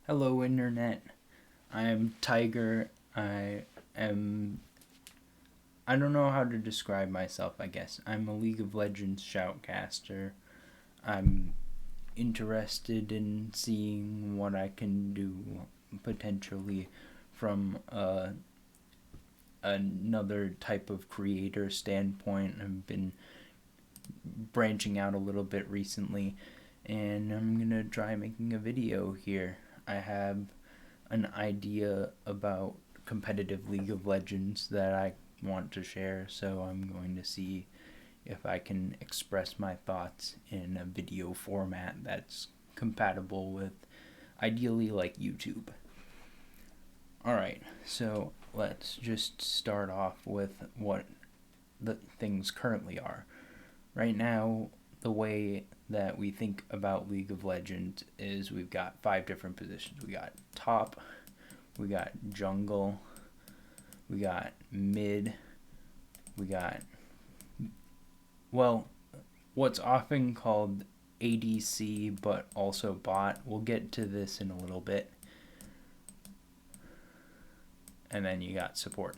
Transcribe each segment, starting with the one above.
Hello, Internet. I am Tiger. Am. I don't know how to describe myself, I guess. I'm a League of Legends shoutcaster. I'm interested in seeing what I can do potentially from another type of creator standpoint. I've been branching out a little bit recently, and I'm gonna try making a video here. I have an idea about competitive League of Legends that I want to share, so I'm going to see if I can express my thoughts in a video format that's compatible with ideally like YouTube. Alright, so let's just start off with what the things currently are. Right now, the way that we think about League of Legends is we've got 5 different positions. We got top, we got jungle, we got mid, we got, well, what's often called ADC, but also bot. We'll get to this in a little bit. And then you got support.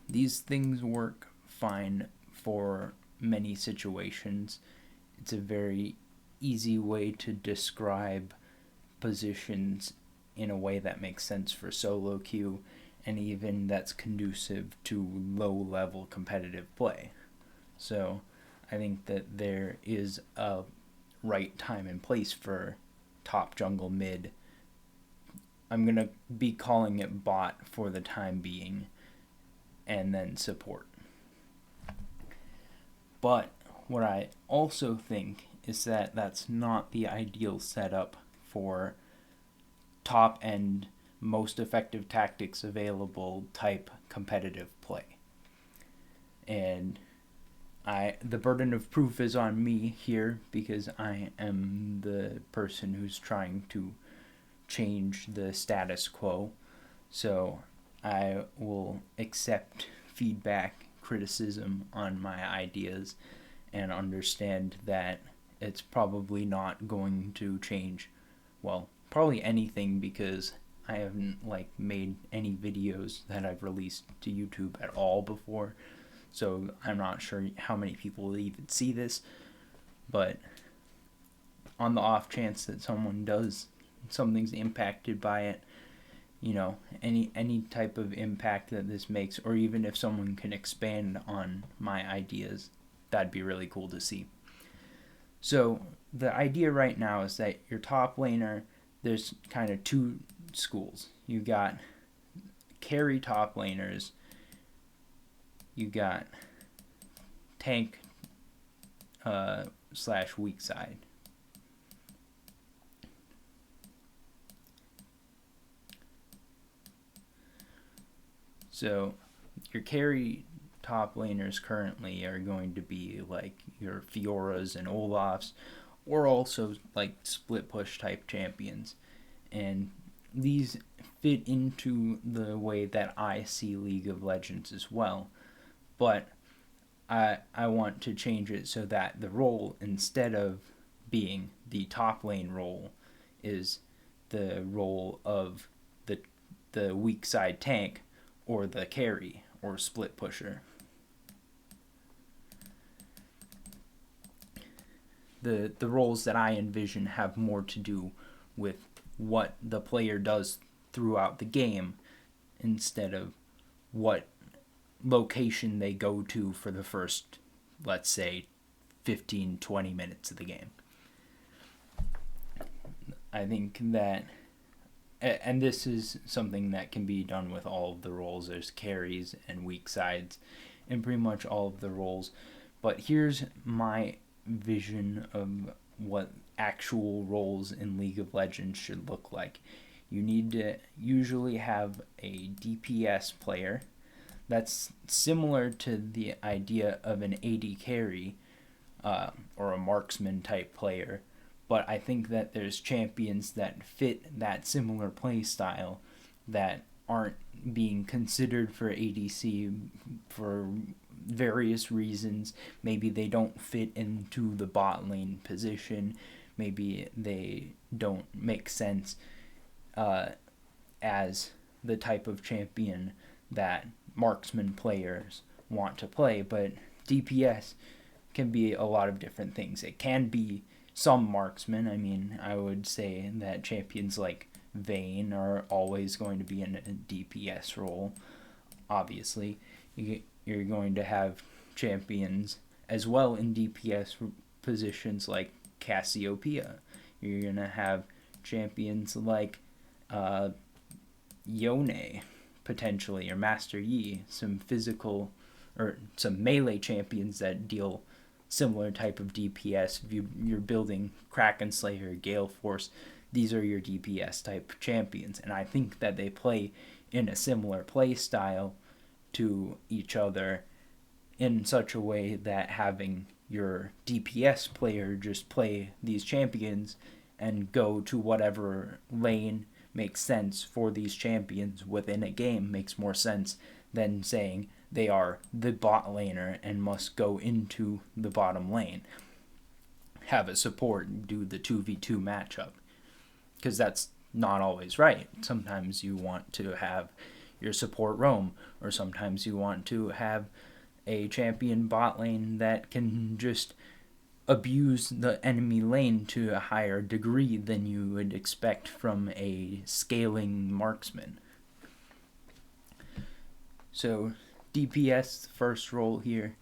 These things work fine for many situations. It's a very easy way to describe positions in a way that makes sense for solo queue, and even that's conducive to low level competitive play. So I think that there is a right time and place for top, jungle, mid. I'm going to be calling it bot for the time being, and then support. But what I also think is that that's not the ideal setup for top end, most effective tactics available type competitive play. And the burden of proof is on me here because I am the person who's trying to change the status quo. So I will accept feedback, criticism on my ideas, and understand that it's probably not going to change, well, probably anything, because I haven't made any videos that I've released to YouTube at all before. So I'm not sure how many people will even see this, but on the off chance that someone does, something's impacted by it, any type of impact that this makes, or even if someone can expand on my ideas, that'd be really cool to see. So the idea right now is that your top laner, there's kind of 2 schools. You got carry top laners, you got tank slash weak side. So your carry top laners currently are going to be like your Fioras and Olafs, or also like split push type champions. And these fit into the way that I see League of Legends as well. But I want to change it so that the role, instead of being the top lane role, is the role of the weak side tank, or the carry, or split pusher. The roles that I envision have more to do with what the player does throughout the game instead of what location they go to for the first, let's say, 15-20 minutes of the game. I think that, and this is something that can be done with all of the roles. There's carries and weak sides in pretty much all of the roles. But here's my vision of what actual roles in League of Legends should look like. You need to usually have a DPS player. That's similar to the idea of an AD carry, or a marksman type player. But I think that there's champions that fit that similar play style that aren't being considered for ADC for various reasons. Maybe they don't fit into the bot lane position. maybe they don't make sense as the type of champion that marksman players want to play. But DPS can be a lot of different things. It can be some marksmen. I mean, I would say that champions like Vayne are always going to be in a DPS role. Obviously, you're going to have champions as well in DPS positions like Cassiopeia. You're going to have champions like Yone, potentially, or Master Yi, some physical or some melee champions that deal similar type of DPS. If you're building Kraken Slayer, Gale Force, these are your DPS type champions, and I think that they play in a similar play style to each other in such a way that having your DPS player just play these champions and go to whatever lane makes sense for these champions within a game makes more sense than saying they are the bot laner and must go into the bottom lane. Have a support do the 2v2 matchup, because that's not always right. Sometimes you want to have your support roam, or sometimes you want to have a champion bot lane that can just abuse the enemy lane to a higher degree than you would expect from a scaling marksman. So DPS, first role here,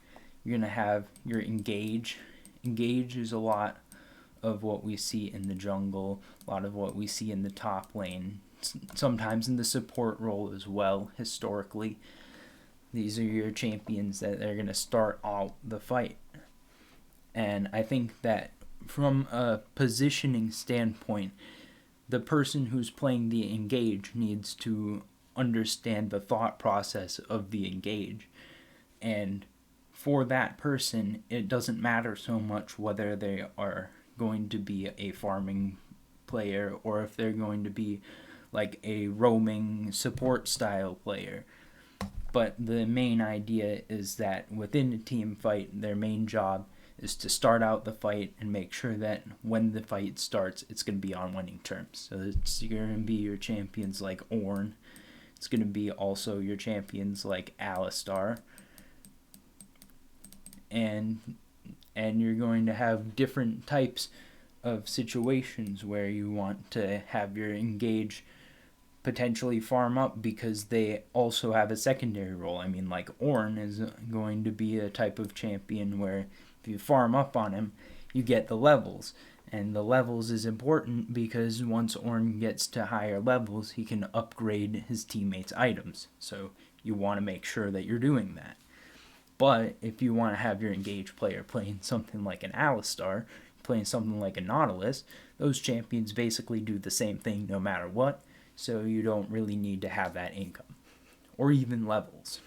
you're going to have your engage. Engage is a lot of what we see in the jungle, a lot of what we see in the top lane, sometimes in the support role as well, historically. These are your champions that are going to start out the fight. And I think that from a positioning standpoint, the person who's playing the engage needs to understand the thought process of the engage. And for that person, it doesn't matter so much whether they are going to be a farming player or if they're going to be like a roaming support style player. But the main idea is that within a team fight, their main job is to start out the fight and make sure that when the fight starts, it's going to be on winning terms. So it's going to be your champions like Ornn. It's going to be also your champions like Alistar. And you're going to have different types of situations where you want to have your engage potentially farm up because they also have a secondary role. I mean, like Ornn is going to be a type of champion where if you farm up on him, you get the levels. And the levels is important because once Ornn gets to higher levels, he can upgrade his teammates' items. So you want to make sure that you're doing that. But if you want to have your engaged player playing something like an Alistar, playing something like a Nautilus, those champions basically do the same thing no matter what. So you don't really need to have that income or even levels.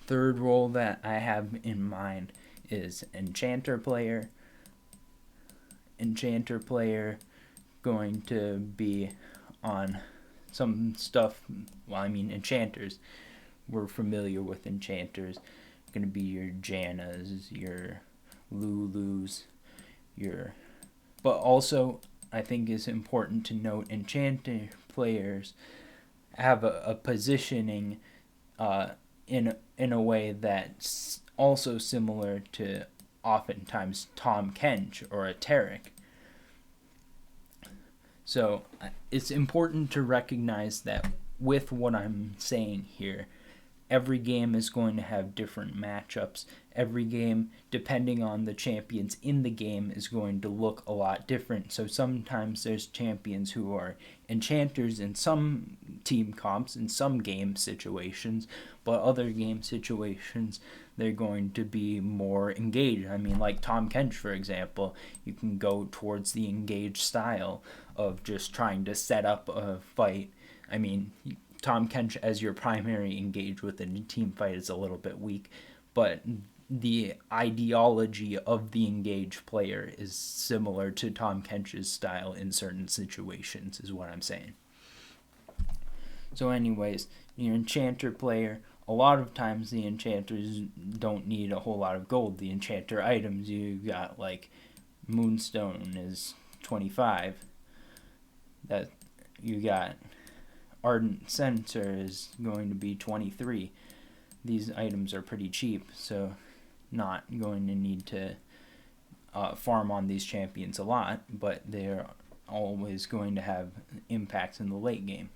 Third role that I have in mind is Enchanter player. Enchanter player going to be on some stuff. Well, I mean, enchanters. We're familiar with enchanters. Going to be your Jannas, your Lulus, but also I think it's important to note enchanter players have a positioning in a way that's also similar to oftentimes Tahm Kench or a Taric. So it's important to recognize that with what I'm saying here, every game is going to have different matchups. Every game, depending on the champions in the game, is going to look a lot different. So sometimes there's champions who are enchanters in some team comps, in some game situations, but other game situations, they're going to be more engaged. I mean, like Tahm Kench, for example, you can go towards the engaged style of just trying to set up a fight. I mean, Tahm Kench as your primary engage within a team fight is a little bit weak, but the ideology of the engaged player is similar to Tahm Kench's style in certain situations, is what I'm saying. So anyways, your enchanter player, a lot of times the enchanters don't need a whole lot of gold. The enchanter items, you got like Moonstone is 25. That you got Ardent Censer is going to be 23. These items are pretty cheap, so not going to need to farm on these champions a lot, but they're always going to have impacts in the late game.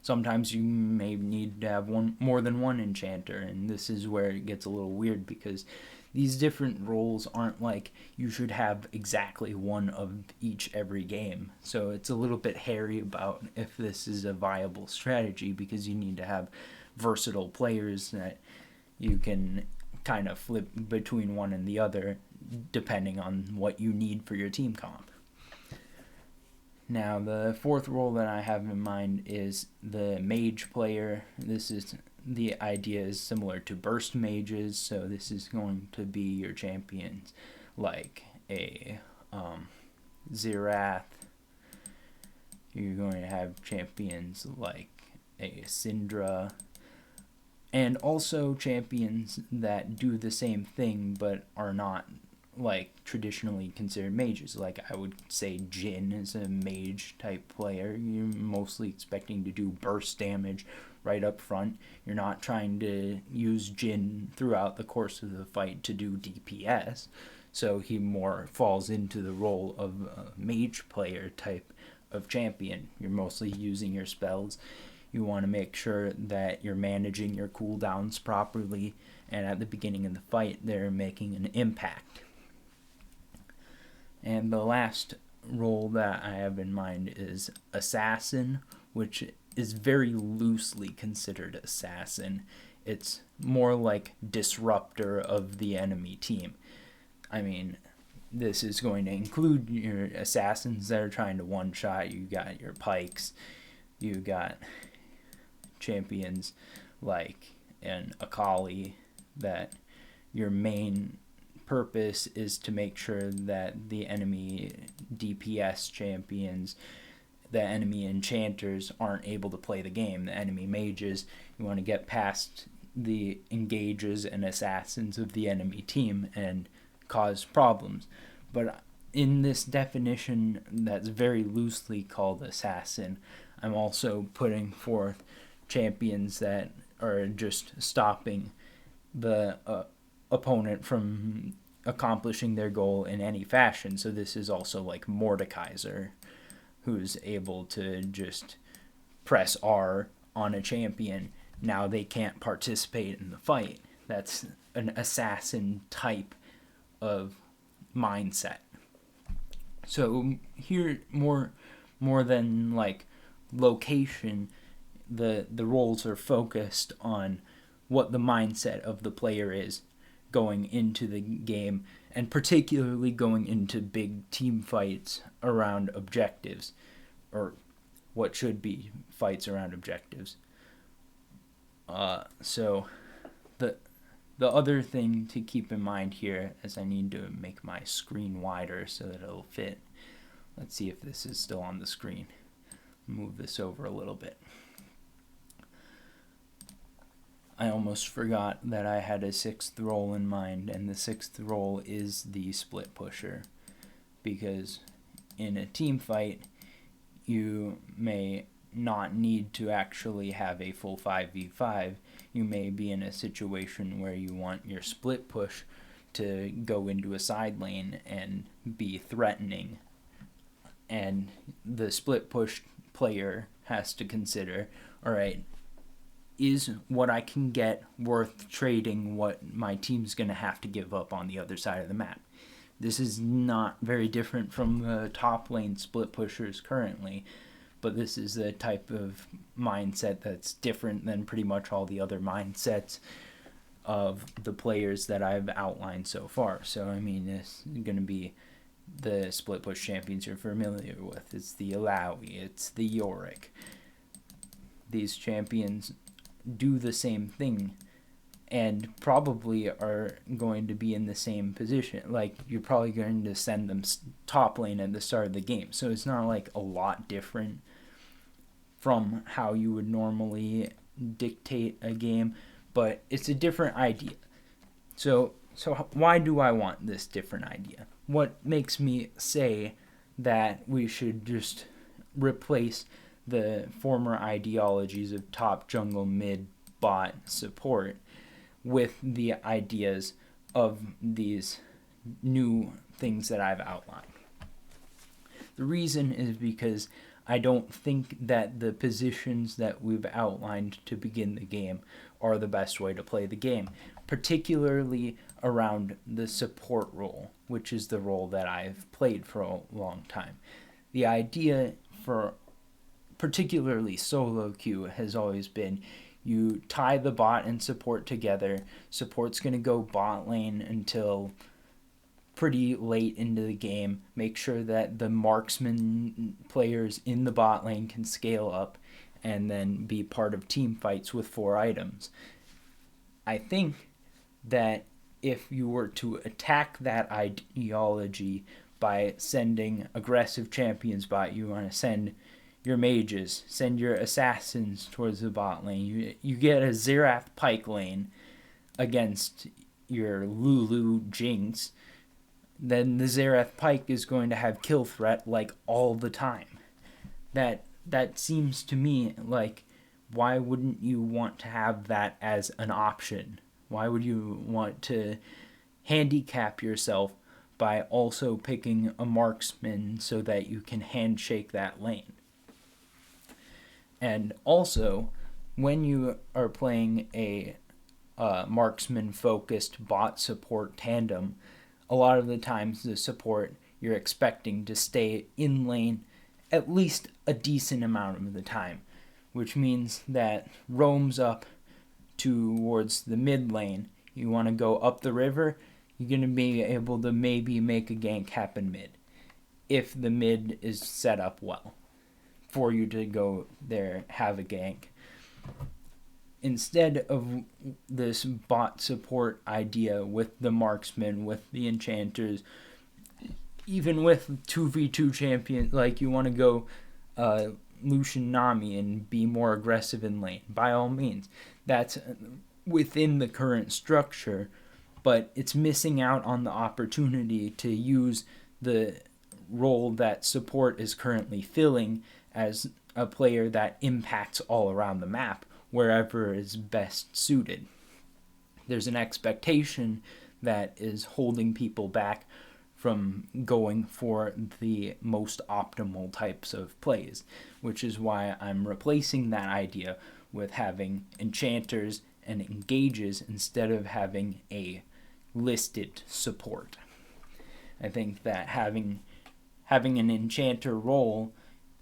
Sometimes you may need to have more than one enchanter, and this is where it gets a little weird because these different roles aren't like you should have exactly one of each every game. So it's a little bit hairy about if this is a viable strategy because you need to have versatile players that you can kind of flip between one and the other depending on what you need for your team comp. Now, the fourth role that I have in mind is the mage player. The idea is similar to burst mages, so this is going to be your champions like a Xerath. You're going to have champions like a Syndra, and also champions that do the same thing but are not like traditionally considered mages. Like I would say Jhin is a mage type player. You're mostly expecting to do burst damage right up front. You're not trying to use Jhin throughout the course of the fight to do DPS. So he more falls into the role of a mage player type of champion. You're mostly using your spells. You want to make sure that you're managing your cooldowns properly, and at the beginning of the fight they're making an impact. And the last role that I have in mind is Assassin, which is very loosely considered Assassin. It's more like disruptor of the enemy team. I mean, this is going to include your assassins that are trying to one-shot. You got your pikes. You got champions like an Akali that your main purpose is to make sure that the enemy DPS champions, the enemy enchanters aren't able to play the game. The enemy mages, you want to get past the engages and assassins of the enemy team and cause problems. But in this definition that's very loosely called assassin, I'm also putting forth champions that are just stopping the opponent from accomplishing their goal in any fashion. So this is also like Mordekaiser, who's able to just press R on a champion. Now they can't participate in the fight. That's an assassin type of mindset. So here, more than like location, the roles are focused on what the mindset of the player is going into the game, and particularly going into big team fights around objectives, or what should be fights around objectives. So the other thing to keep in mind here, as I need to make my screen wider so that it'll fit. Let's see if this is still on the screen. Move this over a little bit. I almost forgot that I had a sixth role in mind, and the sixth role is the split pusher. Because in a team fight, you may not need to actually have a full 5v5. You may be in a situation where you want your split push to go into a side lane and be threatening. And the split push player has to consider, alright, is what I can get worth trading what my team's going to have to give up on the other side of the map? This is not very different from the top lane split pushers currently, but this is the type of mindset that's different than pretty much all the other mindsets of the players that I've outlined so far. So, I mean, this is going to be the split push champions you're familiar with. It's the Illaoi, it's the Yorick. These champions do the same thing and probably are going to be in the same position. Like, you're probably going to send them top lane at the start of the game. So it's not like a lot different from how you would normally dictate a game, but it's a different idea. So So why do I want this different idea? What makes me say that we should just replace the former ideologies of top, jungle, mid, bot, support with the ideas of these new things that I've outlined? The reason is because I don't think that the positions that we've outlined to begin the game are the best way to play the game, particularly around the support role, which is the role that I've played for a long time. The idea for particularly solo queue has always been you tie the bot and support together. Support's going to go bot lane until pretty late into the game. Make sure that the marksman players in the bot lane can scale up and then be part of team fights with 4 items. I think that if you were to attack that ideology by sending aggressive champions bot, you want to send your mages, send your assassins towards the bot lane. You get a Xerath Pyke lane against your Lulu Jinx, then the Xerath Pyke is going to have kill threat like all the time. That seems to me like, why wouldn't you want to have that as an option? Why would you want to handicap yourself by also picking a marksman so that you can handshake that lane? And also, when you are playing a marksman-focused bot support tandem, a lot of the times the support you're expecting to stay in lane at least a decent amount of the time, which means that roams up towards the mid lane. You want to go up the river, you're going to be able to maybe make a gank happen mid, if the mid is set up well for you to go there, have a gank. Instead of this bot support idea with the marksman, with the enchanters, even with 2v2 champion, like you want to go Lucian Nami and be more aggressive in lane, by all means. That's within the current structure, but it's missing out on the opportunity to use the role that support is currently filling as a player that impacts all around the map wherever is best suited. There's an expectation that is holding people back from going for the most optimal types of plays, which is why I'm replacing that idea with having enchanters and engages instead of having a listed support. I think that having an enchanter role,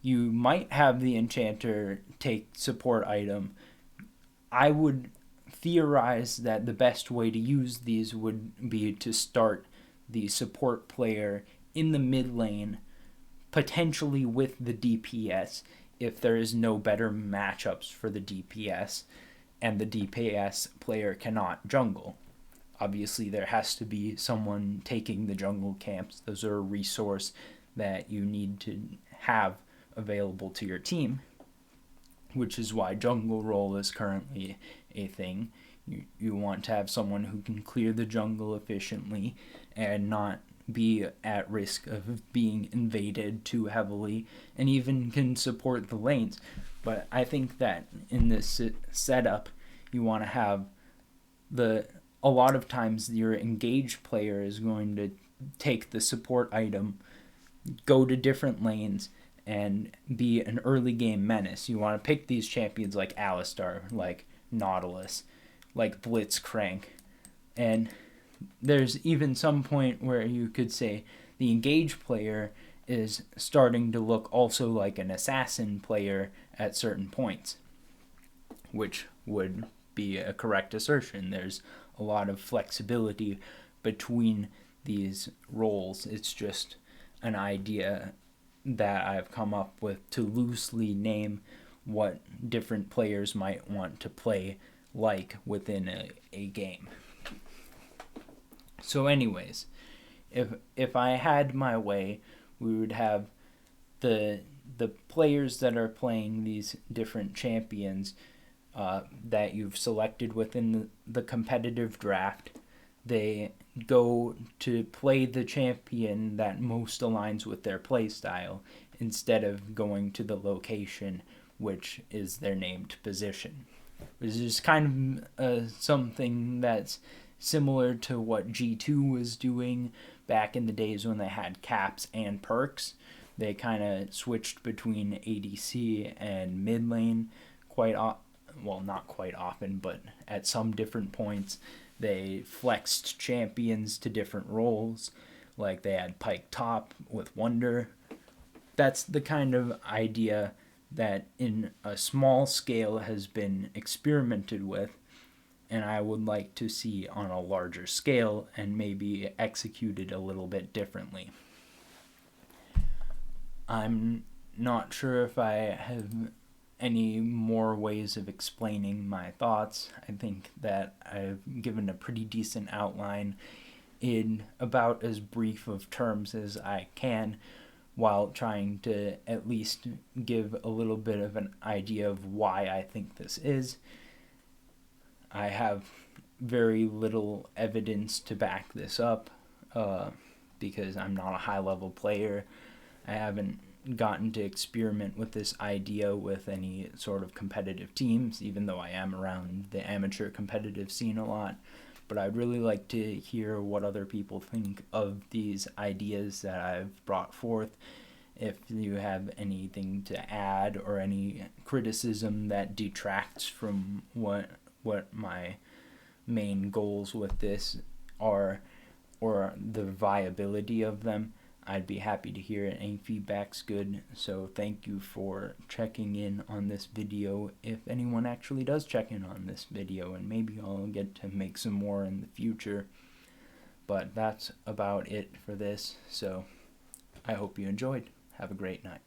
you might have the enchanter take support item. I would theorize that the best way to use these would be to start the support player in the mid lane, potentially with the DPS if there is no better matchups for the DPS and the DPS player cannot jungle. Obviously, there has to be someone taking the jungle camps. Those are a resource that you need to have available to your team, which is why jungle role is currently a thing. You want to have someone who can clear the jungle efficiently and not be at risk of being invaded too heavily, and even can support the lanes. But I think that in this setup, you want to have a lot of times your engaged player is going to take the support item, go to different lanes, and be an early game menace. You want to pick these champions like Alistar, like Nautilus, like Blitzcrank. And there's even some point where you could say the engaged player is starting to look also like an assassin player at certain points, which would be a correct assertion. There's a lot of flexibility between these roles. It's just an idea that I've come up with to loosely name what different players might want to play like within a game. So anyways, if I had my way, we would have the players that are playing these different champions that you've selected within the competitive draft. They go to play the champion that most aligns with their playstyle instead of going to the location which is their named position. Which is kind of something that's similar to what G2 was doing back in the days when they had caps and perks. They kind of switched between ADC and mid lane well, not quite often, but at some different points. They flexed champions to different roles, like they had Pyke top with Wunder. That's the kind of idea that in a small scale has been experimented with, and I would like to see on a larger scale and maybe executed a little bit differently. I'm not sure if I have any more ways of explaining my thoughts. I think that I've given a pretty decent outline in about as brief of terms as I can, while trying to at least give a little bit of an idea of why I think this is. I have very little evidence to back this up because I'm not a high-level player. I haven't gotten to experiment with this idea with any sort of competitive teams, even though I am around the amateur competitive scene a lot. But I'd really like to hear what other people think of these ideas that I've brought forth. If you have anything to add or any criticism that detracts from what my main goals with this are, or the viability of them, I'd be happy to hear it. Any feedback's good. So thank you for checking in on this video, if anyone actually does check in on this video, and maybe I'll get to make some more in the future. But that's about it for this, so I hope you enjoyed. Have a great night.